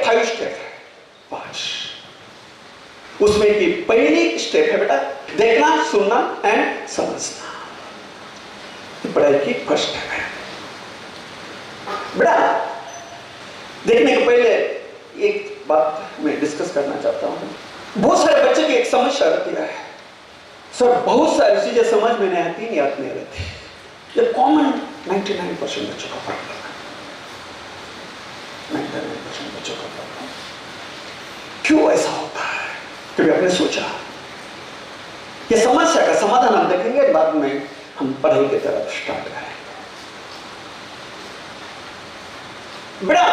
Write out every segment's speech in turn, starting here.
5 step है, 5। उसमें की पहली स्टेप है बेटा देखना, सुनना एंड समझना। पढ़ाई की फर्स्ट स्टेप है बेटा। देखने के पहले एक बात मैं डिस्कस करना चाहता हूं। बहुत सारे बच्चे की एक समस्या रहती है सर, बहुत सारी चीजें समझ में नहीं आती, याद नहीं रहती। ये कॉमन 99% बच्चों का प्रॉब्लम है। 99% बच्चों का प्रॉब्लम। क्यों ऐसा होता है? कभी आपने सोचा? ये समस्या का समाधान हम देखेंगे, बाद में हम पढ़ाई की तरफ स्टार्ट करेंगे। बेटा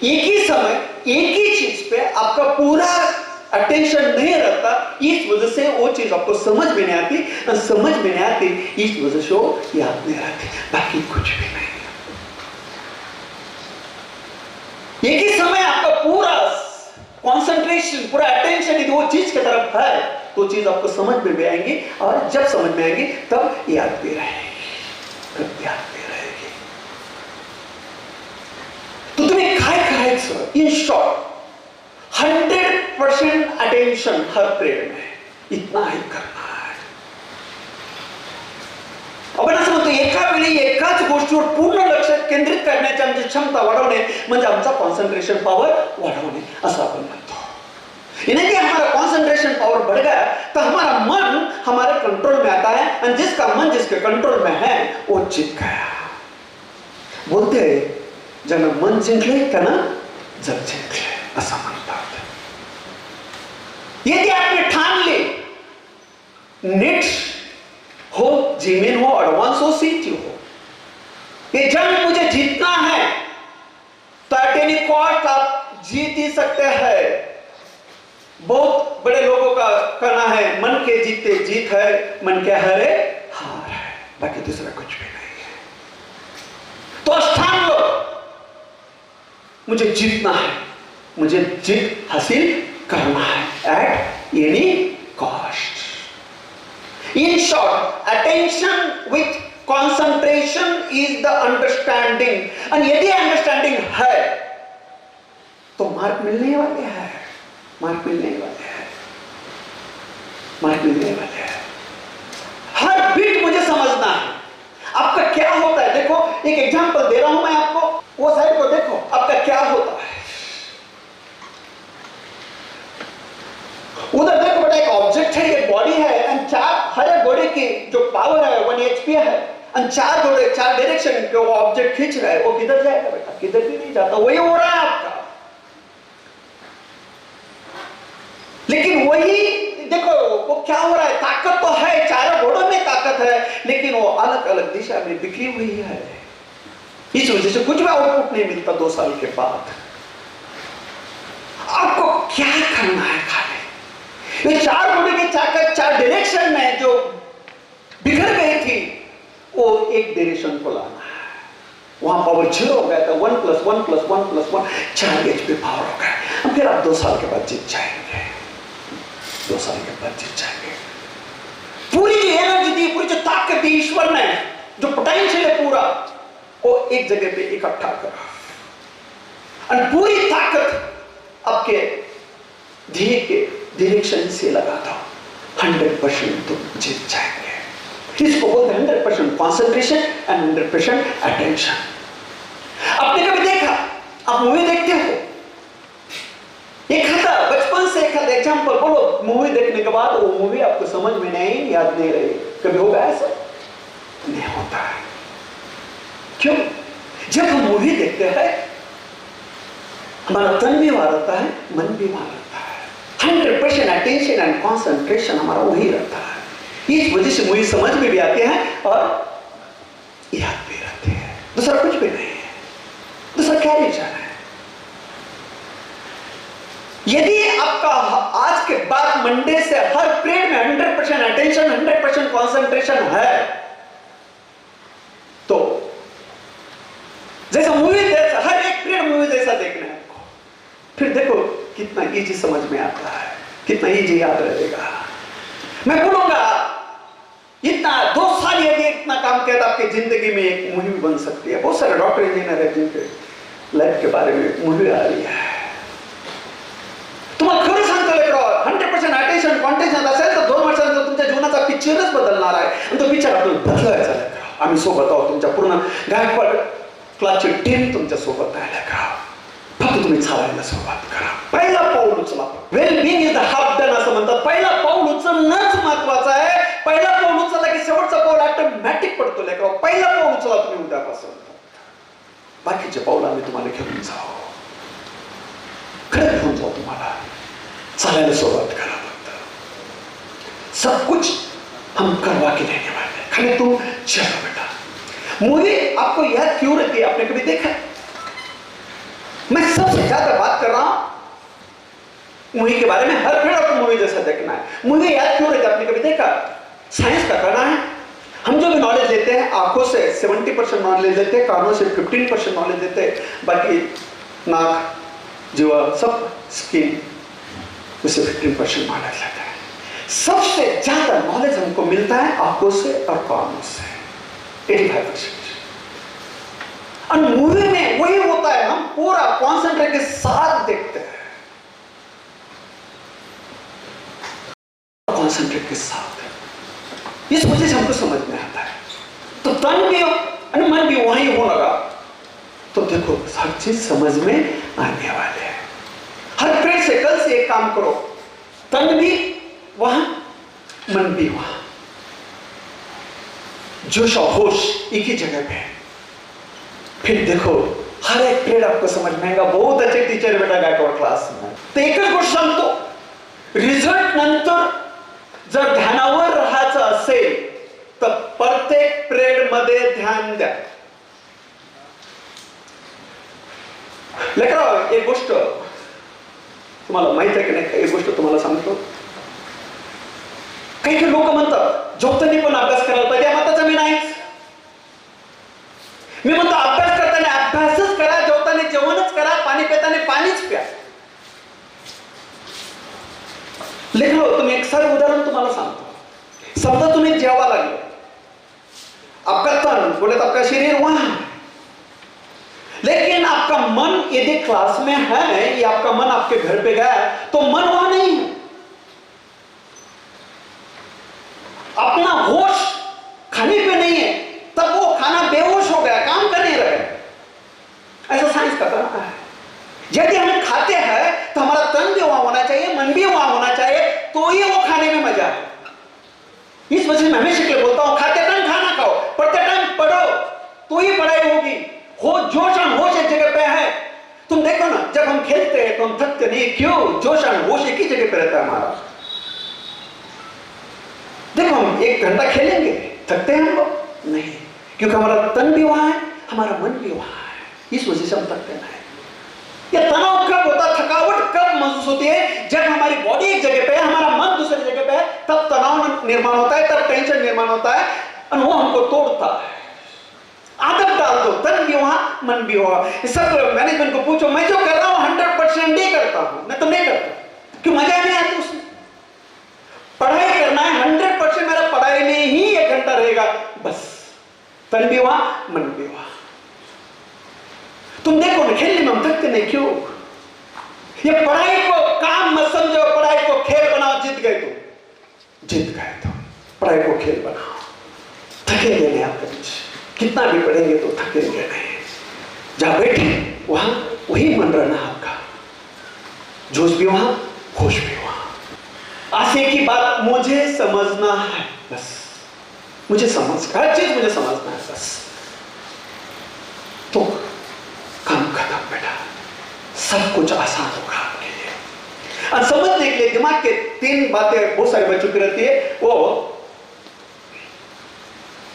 एक ही समय एक ही चीज पे आपका पूरा अटेंशन नहीं रहता, इस वजह से वो चीज आपको समझ में नहीं आती, समझ में नहीं आती इस वजह से वो याद नहीं रहती, बाकी कुछ भी नहीं। एक ही समय आपका पूरा कंसंट्रेशन, पूरा अटेंशन यदि वो चीज की तरफ है तो चीज आपको समझ में भी आएंगी, और जब समझ में आएंगी तब याद भी रहेगी, तब याद भी रहेगी। तो तुम्हें काय करायचं? In short 100% attention her period में इतना ही करना है। आपण असं म्हणतो एका वेळी एकाच गोष्टीवर पूर्ण लक्ष केंद्रित करण्याची आमची क्षमता वाढवणे म्हणजे आमचा कॉन्संट्रेशन पॉवर वाढवणे असं आपण म्हणतो। यानी कि हमारा कॉन्संट्रेशन पावर बढ़ गया तो हमारा मन हमारे कंट्रोल में आता है, और जिसका मन जिसके कंट्रोल में है वो जीत गया। बोलते हैं ज्यानं मन जिंकले त्यानं जग जिंकले असं म्हणतात। यदि आपने ठान ले नेट हो, जीमेन हो, एडवांस हो, सीटी हो, ये जंग मुझे जीतना है तो एट एनी कॉस्ट आप जीत ही सकते हैं। बहुत बड़े लोगों का कहना है मन के जीते जीत है, मन के हारे हार है, बाकी दूसरा कुछ भी नहीं है। तो स्थान लो, मुझे जीतना है, मुझे जीत हासिल करना है at any cost. In short attention with concentration is the understanding, और यदि अंडरस्टैंडिंग है तो मार्क मिलने वाले हैं, मार्क मिलने वाले हैं, मार्क मिलने वाले हैं। हर बीट मुझे समझना है आपका क्या होता है। देखो एक एग्जांपल दे रहा हूं मैं आपको, वो साइड को देखो आपका क्या होता है। उधर देखो बेटा एक ऑब्जेक्ट है, ये बॉडी है, एंड हर एक बॉडी की जो पावर है 1 HP है, एंड चार डायरेक्शन पे वो ऑब्जेक्ट खींच रहा है, वो किधर जाएगा बेटा? किधर भी नहीं जाता, वही हो रहा है आपका। लेकिन वही देखो वो क्या हो रहा है, ताकत तो है, चारों घोड़ों में ताकत है, लेकिन वो अलग अलग दिशा में बिखरी हुई है। इस वजह से कुछ भी आउटपुट नहीं मिलता 2 साल के बाद। आपको क्या करना है? खाली ये चार घोड़े की ताकत 4 डायरेक्शन में जो बिखर गई थी वो एक डायरेक्शन को लाना है। वहां पावर 0 हो गया था, 1 + 1 + 1 + 1 4 HP पावर हो गया। फिर आप 2 साल के बाद जीत जाएंगे, 2 साल के बाद जीत जाएंगे। पूरी जो एनर्जी दी, पूरी जो ताकत दी ईश्वर ने, जो पोटेंशियल है पूरा, वो एक जगह पे इकट्ठा करा, और पूरी ताकत आपके ध्येय के डायरेक्शन से लगा दो, 100% तुम जीत जाएंगे। इसको बोलते हैं 100% कॉन्सेंट्रेशन एंड 100% अटेंशन। आपने कभी देखा, आप मूवी देखते हो, एक खाता बचपन से एक खाता एग्जांपल बोलो, मूवी देखने के बाद वो मूवी आपको समझ में नहीं, याद नहीं रही, कभी होगा ऐसा? नहीं होता है। क्यों? जब हम मूवी देखते हैं हमारा तन भी वहां रहता है, मन भी वहां रहता है, 100% अटेंशन एंड कॉन्सेंट्रेशन हमारा वही रहता है। इस वजह से मूवी समझ में भी आते हैं और याद भी रहते हैं। दूसरा कुछ भी नहीं है, दूसरा क्या रीजन है? यदि आपका आज के बाद मंडे से हर पीरियड में 100% अटेंशन, 100% कॉन्सेंट्रेशन है, तो जैसा मूवी हर एक पीरियड मूवी जैसा देखना है आपको, फिर देखो कितना इजी समझ में आता है, कितना इजी याद रहेगा। मैं बोलूंगा इतना 2 साल यदि इतना काम किया तो आपकी जिंदगी में एक मूवी बन सकती है। बहुत सारे डॉक्टर इंजीनियर है जिनके लाईफ के बारे में मूवी आ रही आहे. तुम्हाला खरं सांगतो लेकरं, 100% अटेन्शन कॉन्टेन्शन असेल तर 2 वर्षांचा तुमच्या जीवनाचा पिक्चरच बदलणार आहे. आणि तो पिक्चर आपल्याला बदलायचा लेकरं. आम्ही सोबत आहोत, तुमच्या पूर्ण गायकवाड क्लासची टीम तुमच्या सोबत आहे लेकरं. फक्त तुम्ही चालायला सुरुवात करा. पहिला पाऊल उचला. वेल बिंग इज द हाफ डन असं म्हणतात. पहिला पाऊल उचलणंच महत्वाचं आहे. पहिला पाऊल उचलला की शेवटचा पाऊल ऑटोमॅटिक पडतो लेकरं. पहिला पाऊल उचला तुम्ही उद्यापासून. बाकीचे पाऊल आम्ही तुम्हाला घेऊन जाऊ. खरं घेऊन जाऊ तुम्हाला. चालायला सुरुवात करा. फक्त सब कुछ हम करवा के देने वाले हैं. खाली तुम चलो बेटा. मूवी आपको याद क्यों रहती है? आपने कभी देखा? मैं सबसे ज्यादा बात कर रहा हूं मूवी के बारे में. हर फिर आपको मूवी जैसा देखना है. मूवी याद क्यों रहती है? आपने कभी देखा? साइंस का करना है. हम जो भी नॉलेज लेते हैं आंखों से 70% नॉलेज लेते हैं, कानों से 15% नॉलेज लेते हैं, बाकी नाक, जीवा, सब स्किन उससे 15% नॉलेज लेते हैं. सबसे ज्यादा नॉलेज हमको मिलता है आंखों से और कानों से, 85%. और मूवी में वही होता है. हम पूरा कॉन्सेंट्रेट के साथ देखते हैं. कॉन्सेंट्रेट के साथ. इस वजह से हमको समझ में आता है. तो तन भी और मन भी वहीं हो लगा तो देखो हर चीज समझ में आने वाले हैं. हर फ्रेंड से कल से एक काम करो. तन भी वहां, मन भी वहां. जोश और होश एक ही जगह पे. फिर देखो हर एक पीरियड आपको समझ में आएगा. बहुत अच्छे टीचर बेटा गायकवाड क्लास में. तो एकच गोष्ट सांगतो, रिझल्ट नंतर जर ध्यानावर राहायचं असेल तर प्रत्येक पिरियड मध्ये ध्यान द्या. लेकरं एक गोष्ट तुम्हाला माहित आहे की नाही? एक गोष्ट तुम्हाला सांगतो. काही काही लोक म्हणतात झोपताना पण अभ्यास करायला पाहिजे. मताचा मी नाहीच. मी म्हणतो अभ्यास करताना अभ्यासच करा, जेवताना जेवणच करा, पाणी पिताना पाणीच प्या. लेकरं तुम्ही एक साधं उदाहरण तुम्हाला सांगतो. समजा तुम्ही जेवा लागले, आपका तन बोले तो आपका शरीर वहां है, लेकिन आपका मन यदि क्लास में है या आपका मन आपके घर पे गया तो मन वहां नहीं है. अपना होश खाने पे नहीं है, तब वो खाना बेहोश हो गया, काम कर नहीं रहे. ऐसा साइंस का कहना है. यदि हम खाते हैं तो हमारा तन भी वहां होना चाहिए, मन भी वहां होना चाहिए, तो ही वो खाने में मजा है. इस वजह से मैं हमेशा के बोलता हूं खाते टाइम खाना खाओ, पढ़ते टाइम पढ़ो, तो ही पढ़ाई होगी. हो जोश और होश एक जगह पे है. तुम देखो ना, जब हम खेलते हैं तो हम थकते नहीं. क्यों? जोश और होश एक ही जगह पे रहता है हमारा. देखो हम 1 घंटा खेलेंगे, थकते हैं हम लोग? नहीं, क्योंकि हमारा तन भी वहां है, हमारा मन भी वहां है. इस वजह से हम थकते नहीं. ये तनाव कब होता है, थकावट कब महसूस होती है? जब हमारी बॉडी एक जगह पे है, हमारा मन दूसरी जगह पे है, तब तनाव निर्माण होता है, तब टेंशन निर्माण होता है और वो हमको तोड़ता है. आदत डाल दो, तन भी वहां, मन भी वहां. सब मैनेजमेंट को पूछो, मैं जो कर रहा हूं 100% नहीं करता हूं, मैं तो नहीं करता क्यों? मजा नहीं आता उसमें. पढ़ाई करना है 100%, मेरा पढ़ाई में ही 1 घंटा रहेगा बस. तन भी वहां, मन भी वहां. तुम देखो ना, खेलने में हम थकते नहीं. क्यों? ये पढ़ाई को काम मत समझो, पढ़ाई को खेल बनाओ. जीत गए तो पढ़ाई को खेल बनाओ. थकेंगे नहीं आप कभी. कितना भी पढ़ेंगे तो थकेंगे नहीं. जहां बैठे वहां वही मन रहना आपका. जोश भी वहां, होश भी वहां. आशय की बात मुझे समझना है बस. मुझे हर चीज मुझे समझना है बस. तो काम खत्म बेटा. सब कुछ आसान होगा आपके लिए. और समझने के लिए दिमाग के 3 बातें बहुत सारे बच्चों की रहती है. वो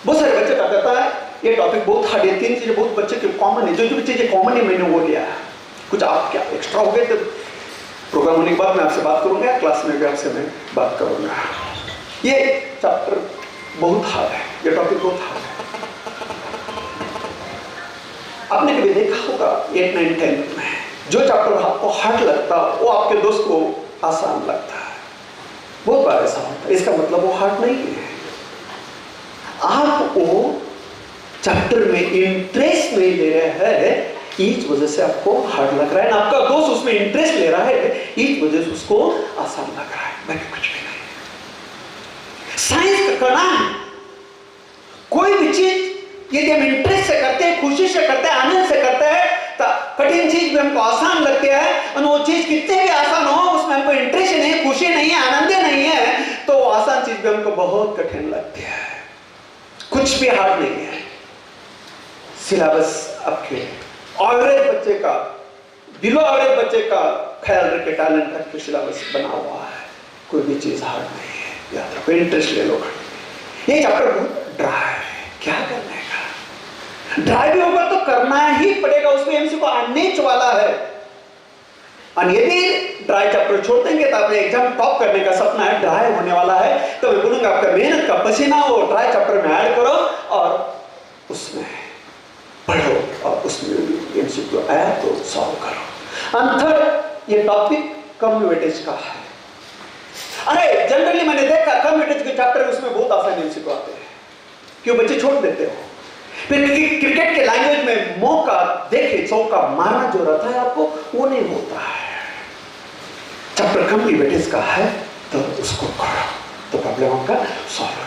बहुत सारे बच्चे का कहता है ये टॉपिक बहुत हार्ड है. 3 चीजें बहुत बच्चे के कॉमन है. जो चीजें कॉमन है मैंने वो लिया है. कुछ आप क्या एक्स्ट्रा हो गए तो प्रोग्राम होने के बाद मैं आपसे बात करूंगा, क्लास में भी आपसे मैं बात करूंगा. ये चैप्टर बहुत हार्ड है, ये टॉपिक बहुत हार्ड है. आपने कभी देखा होगा 8, 9, 10 में जो चैप्टर आपको हार्ड लगता है वो आपके दोस्त को आसान लगता है. बहुत बार ऐसा होता है. इसका मतलब वो हार्ड नहीं है. आप वो चैप्टर में इंटरेस्ट नहीं ले रहे हैं, इस वजह से आपको हार्ड लग रहा है ना, आपका दोस्त उसमें इंटरेस्ट ले रहा है, इस वजह से उसको आसान लग रहा है, बाकी कुछ भी नहीं। साइंस का करना है, कोई भी चीज यदि हम इंटरेस्ट से करते हैं, खुशी से करते हैं, आनंद से करते हैं, तो कठिन चीज भी हमको आसान लगती है। और वो चीज कितने भी आसान हो, उसमें हमको इंटरेस्ट नहीं, खुशी नहीं है, आनंद नहीं है, तो आसान चीज भी हमको बहुत कठिन लगती है। कुछ भी हार्ड नहीं है। सिलेबस आपके एवरेज बच्चे का, बिलो एवरेज बच्चे का ख्याल रखे, टैलेंट करके सिलेबस बना हुआ है। कोई भी चीज हार्ड नहीं है, याद रखो। इंटरेस्ट ले लो। ये चैप्टर बहुत ड्राई है, क्या करने का? ड्राई भी होगा तो करना ही पड़ेगा, उसमें एमसीक्यू आने वाला है। और यदि ड्राई चैप्टर छोड़ देंगे तो आपने एग्जाम टॉप करने का सपना है, ड्राई होने वाला है, तो मैं बोलूंगा आपका मेहनत का पसीना वो ड्राई चैप्टर में ऐड करो और उसमें पढ़ो और उसमें एमसीक्यू आया तो सॉल्व करो। अंतर ये टॉपिक कम वेटेज का है। अरे जनरली मैंने देखा कम वेटेज के चैप्टर उसमें बहुत आसान एमसीक्यू आते हैं, क्यों बच्चे छोड़ देते हो। फिर क्रिकेट के लैंग्वेज में मौका देखे चौका मारना जो रहता है आपको, वो नहीं होता है। चैप्टर कम वेटेज का है तो उसको करो तो प्रॉब्लम आपका सॉल्व